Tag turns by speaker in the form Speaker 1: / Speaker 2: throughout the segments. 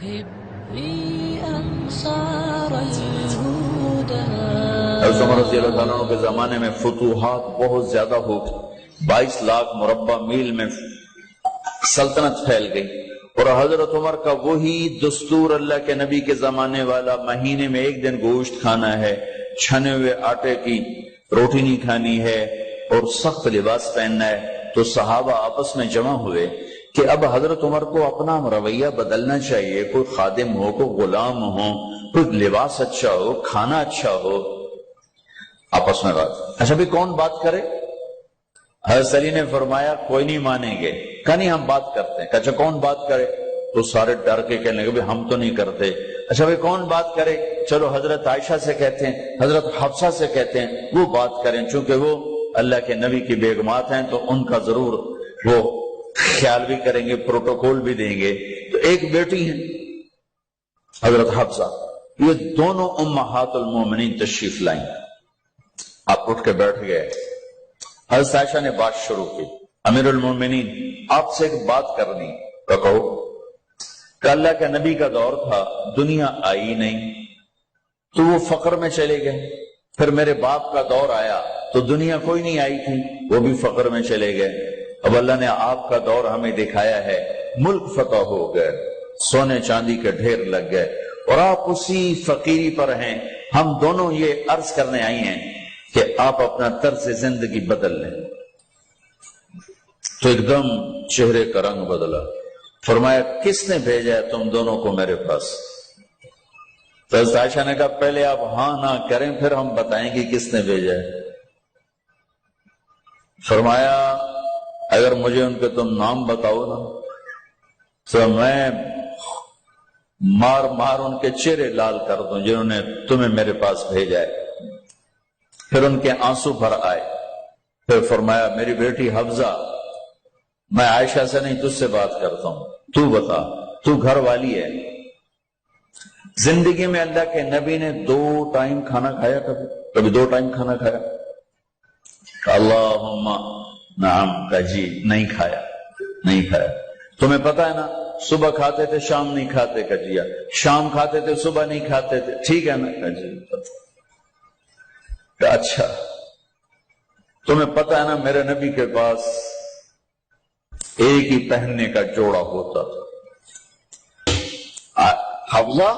Speaker 1: حضرت عمر رضی اللہ تعالیٰ عنہ کے زمانے میں فتوحات بہت زیادہ ہو گئی، 22 لاکھ مربع میل میں سلطنت پھیل گئی، اور حضرت عمر کا وہی دستور اللہ کے نبی کے زمانے والا، مہینے میں 1 دن گوشت کھانا ہے، چھنے ہوئے آٹے کی روٹی نہیں کھانی ہے، اور سخت لباس پہننا ہے۔ تو صحابہ آپس میں جمع ہوئے کہ اب حضرت عمر کو اپنا رویہ بدلنا چاہیے، کوئی خادم ہو، کوئی غلام ہو، کوئی لباس اچھا ہو، کھانا اچھا ہو۔ آپس میں بات، اچھا بھی کون بات کرے؟ حضرت علی نے فرمایا کوئی نہیں مانیں گے، کہ نہیں ہم بات کرتے ہیں۔ اچھا کون بات کرے؟ تو سارے ڈر کے کہنے لگے ہم تو نہیں کرتے۔ اچھا بھائی کون بات کرے؟ چلو حضرت عائشہ سے کہتے ہیں، حضرت حفصہ سے کہتے ہیں وہ بات کریں، چونکہ وہ اللہ کے نبی کی بیگمات ہیں تو ان کا ضرور وہ خیال بھی کریں گے، پروٹوکول بھی دیں گے۔ تو ایک بیٹی ہیں حضرت حفصہ، یہ دونوں امہات المومنین تشریف لائیں۔ آپ اٹھ کے بیٹھ گئے، حضرت عائشہ نے بات شروع کی، امیر المومنین آپ سے ایک بات کرنی، کہو کہ اللہ کے نبی کا دور تھا، دنیا آئی نہیں تو وہ فقر میں چلے گئے، پھر میرے باپ کا دور آیا تو دنیا کوئی نہیں آئی تھی، وہ بھی فقر میں چلے گئے۔ اب اللہ نے آپ کا دور ہمیں دکھایا ہے، ملک فتح ہو گئے، سونے چاندی کے ڈھیر لگ گئے، اور آپ اسی فقیری پر ہیں۔ ہم دونوں یہ عرض کرنے آئی ہیں کہ آپ اپنا طرز زندگی بدل لیں۔ تو ایک دم چہرے کا رنگ بدلا، فرمایا کس نے بھیجا ہے تم دونوں کو میرے پاس؟ تو حضرت عائشہ نے کہا پہلے آپ ہاں نہ کریں پھر ہم بتائیں گے کس نے بھیجا ہے۔ فرمایا اگر مجھے ان کے تم نام بتاؤ نا تو میں مار مار ان کے چہرے لال کر دوں جنہوں نے تمہیں میرے پاس بھیجا ہے۔ پھر ان کے آنسو بھر آئے، پھر فرمایا میری بیٹی حفصہ، میں عائشہ سے نہیں تجھ سے بات کرتا ہوں، تو بتا، تو گھر والی ہے۔ زندگی میں اللہ کے نبی نے 2 ٹائم کھانا کھایا؟ کبھی 2 ٹائم کھانا کھایا؟ اللہم نعم، کا جی نہیں کھایا، نہیں کھایا۔ تمہیں پتا ہے نا صبح کھاتے تھے شام نہیں کھاتے، کا جی شام کھاتے تھے صبح نہیں کھاتے تھے، ٹھیک ہے نا، کا جی اچھا تمہیں پتا ہے نا میرے نبی کے پاس ایک ہی پہننے کا جوڑا ہوتا تھا۔ حفصہ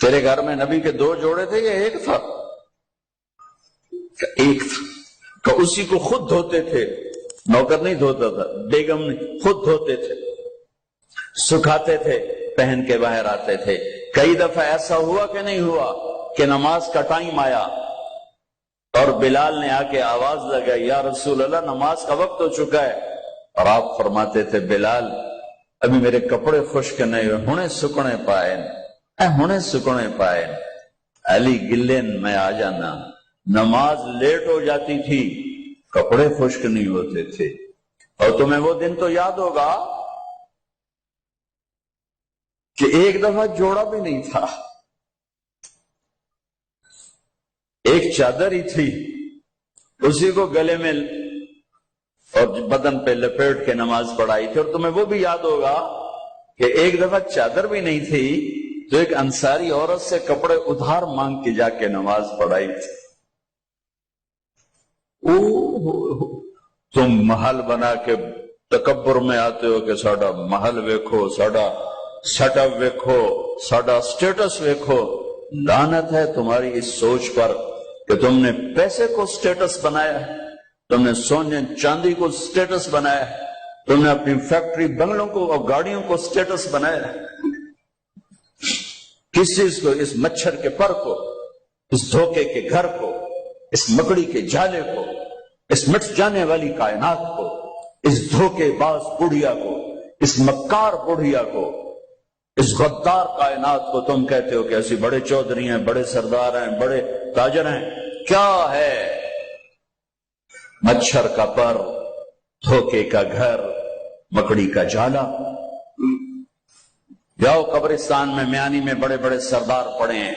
Speaker 1: تیرے گھر میں نبی کے 2 جوڑے تھے یا ایک تھا؟ ایک تھا، کہ اسی کو خود دھوتے تھے، نوکر نہیں دھوتا تھا، بیگم نہیں، خود دھوتے تھے، سکھاتے تھے، پہن کے باہر آتے تھے۔ کئی دفعہ ایسا ہوا کہ نہیں ہوا کہ نماز کا ٹائم آیا اور بلال نے آ کے آواز لگائی یا رسول اللہ نماز کا وقت ہو چکا ہے، اور آپ فرماتے تھے بلال ابھی میرے کپڑے خشک نہیں ہوئے، ہونے سکنے پائے، ہونے سکنے پائے، علی گلین میں آ جانا۔ نماز لیٹ ہو جاتی تھی، کپڑے خشک نہیں ہوتے تھے۔ اور تمہیں وہ دن تو یاد ہوگا کہ ایک دفعہ جوڑا بھی نہیں تھا، ایک چادر ہی تھی، اسی کو گلے میں اور بدن پہ لپیٹ کے نماز پڑھائی تھی۔ اور تمہیں وہ بھی یاد ہوگا کہ ایک دفعہ چادر بھی نہیں تھی تو ایک انصاری عورت سے کپڑے ادھار مانگ کے جا کے نماز پڑھائی تھی۔ تم محل بنا کے تکبر میں آتے ہو کہ ساڈا محل ویکھو، ساڈا سیٹ اپ ویکھو، ساڈا سٹیٹس ویکھو۔ لعنت ہے تمہاری اس سوچ پر کہ تم نے پیسے کو سٹیٹس بنایا ہے، تم نے سونے چاندی کو سٹیٹس بنایا ہے، تم نے اپنی فیکٹری بنگلوں کو اور گاڑیوں کو سٹیٹس بنایا ہے۔ کس چیز کو؟ اس مچھر کے پر کو، اس دھوکے کے گھر کو، اس مکڑی کے جالے کو، اس مٹ جانے والی کائنات کو، اس دھوکے باز بڑھیا کو، اس مکار بڑھیا کو، اس غدار کائنات کو تم کہتے ہو کہ ایسی بڑے چودھری ہیں، بڑے سردار ہیں، بڑے تاجر ہیں۔ کیا ہے؟ مچھر کا پر، دھوکے کا گھر، مکڑی کا جالا۔ جاؤ قبرستان میں میانی میں بڑے بڑے سردار پڑے ہیں،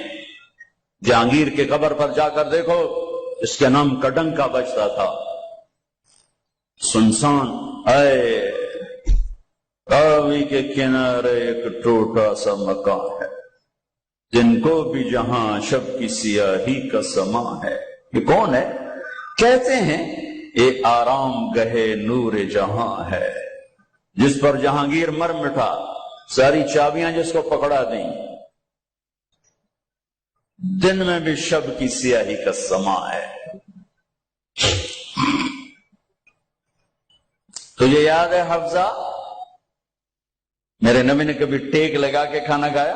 Speaker 1: جہانگیر کے قبر پر جا کر دیکھو، اس کے نام کا ڈنکا بجتا تھا، سنسان۔ اے راوی کے کنارے ایک ٹوٹا سا مکان ہے، جن کو بھی جہاں شب کی سیاہی کا سما ہے۔ یہ کون ہے؟ کہتے ہیں یہ آرام گہے نور جہاں ہے، جس پر جہانگیر مر مٹا، ساری چابیاں جس کو پکڑا دیں، دن میں بھی شب کی سیاہی کا سما ہے۔ تجھے یاد ہے حفظہ، میرے نبی نے کبھی ٹیک لگا کے کھانا کھایا؟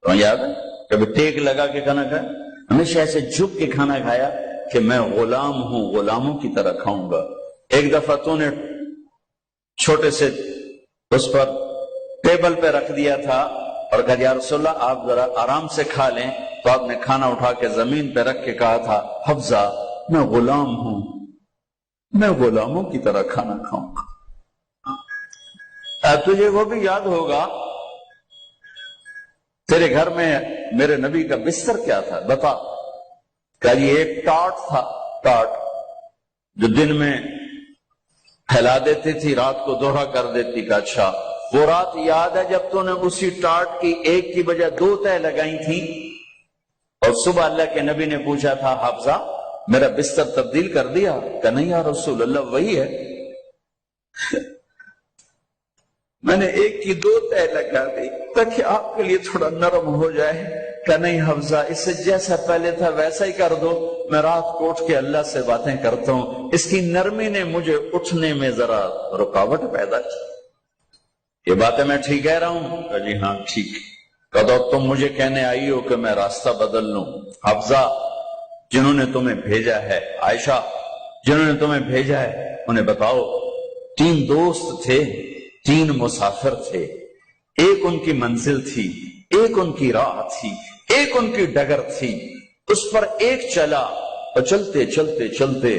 Speaker 1: تو یاد ہے کبھی ٹیک لگا کے کھانا کھایا؟ ہمیشہ ایسے جھک کے کھانا کھایا کہ میں غلام ہوں، غلاموں کی طرح کھاؤں گا۔ ایک دفعہ تو نے چھوٹے سے اس پر ٹیبل پہ رکھ دیا تھا اور کہا یا رسول اللہ آپ ذرا آرام سے کھا لیں، تو آپ نے کھانا اٹھا کے زمین پہ رکھ کے کہا تھا حفظہ میں غلام ہوں، میں غلاموں کی طرح کھانا کھاؤں گا۔ تجھے وہ بھی یاد ہوگا تیرے گھر میں میرے نبی کا بستر کیا تھا؟ بتا۔ کہ یہ ایک ٹاٹ تھا، ٹاٹ جو دن میں پھیلا دیتی تھی، رات کو دوہرا کر دیتی۔ کا اچھا وہ رات یاد ہے جب تو نے اسی ٹاٹ کی ایک کی بجائے 2 تہہ لگائی تھی، اور صبح اللہ کے نبی نے پوچھا تھا حفظہ میرا بستر تبدیل کر دیا؟ کہ نہیں یا رسول اللہ وہی ہے، میں نے ایک کی 2 تہہ لگا دی تاکہ آپ کے لیے تھوڑا نرم ہو جائے۔ کہ نہیں حفظہ اس سے جیسا پہلے تھا ویسا ہی کر دو، میں رات کو اٹھ کے اللہ سے باتیں کرتا ہوں، اس کی نرمی نے مجھے اٹھنے میں ذرا رکاوٹ پیدا کی۔ یہ باتیں میں ٹھیک کہہ رہا ہوں؟ کہ جی ہاں ٹھیک۔ کہو تم مجھے کہنے آئی ہو کہ میں راستہ بدل لوں؟ حفظہ جنہوں نے تمہیں بھیجا ہے، عائشہ جنہوں نے تمہیں بھیجا ہے، انہیں بتاؤ 3 دوست تھے، 3 مسافر تھے، ایک ان کی منزل تھی، ایک ان کی راہ تھی، ایک ان کی ڈگر تھی، اس پر ایک چلا اور چلتے چلتے چلتے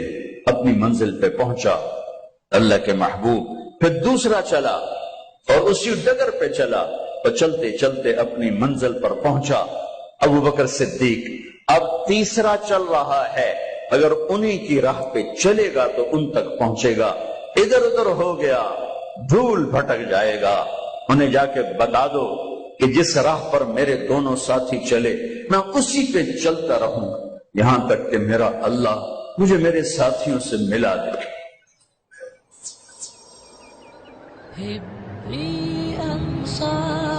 Speaker 1: اپنی منزل پہ پہنچا اللہ کے محبوب، پھر دوسرا چلا اور اسی ڈگر پہ چلا اور چلتے چلتے اپنی منزل پر پہنچا ابو بکر صدیق۔ اب تیسرا چل رہا ہے، اگر انہی کی راہ پہ چلے گا تو ان تک پہنچے گا، ادھر ادھر ہو گیا دھول بھٹک جائے گا۔ انہیں جا کے بتا دو کہ جس راہ پر میرے دونوں ساتھی چلے میں اسی پہ چلتا رہوں یہاں تک کہ میرا اللہ مجھے میرے ساتھیوں سے ملا دے۔
Speaker 2: حبی انصار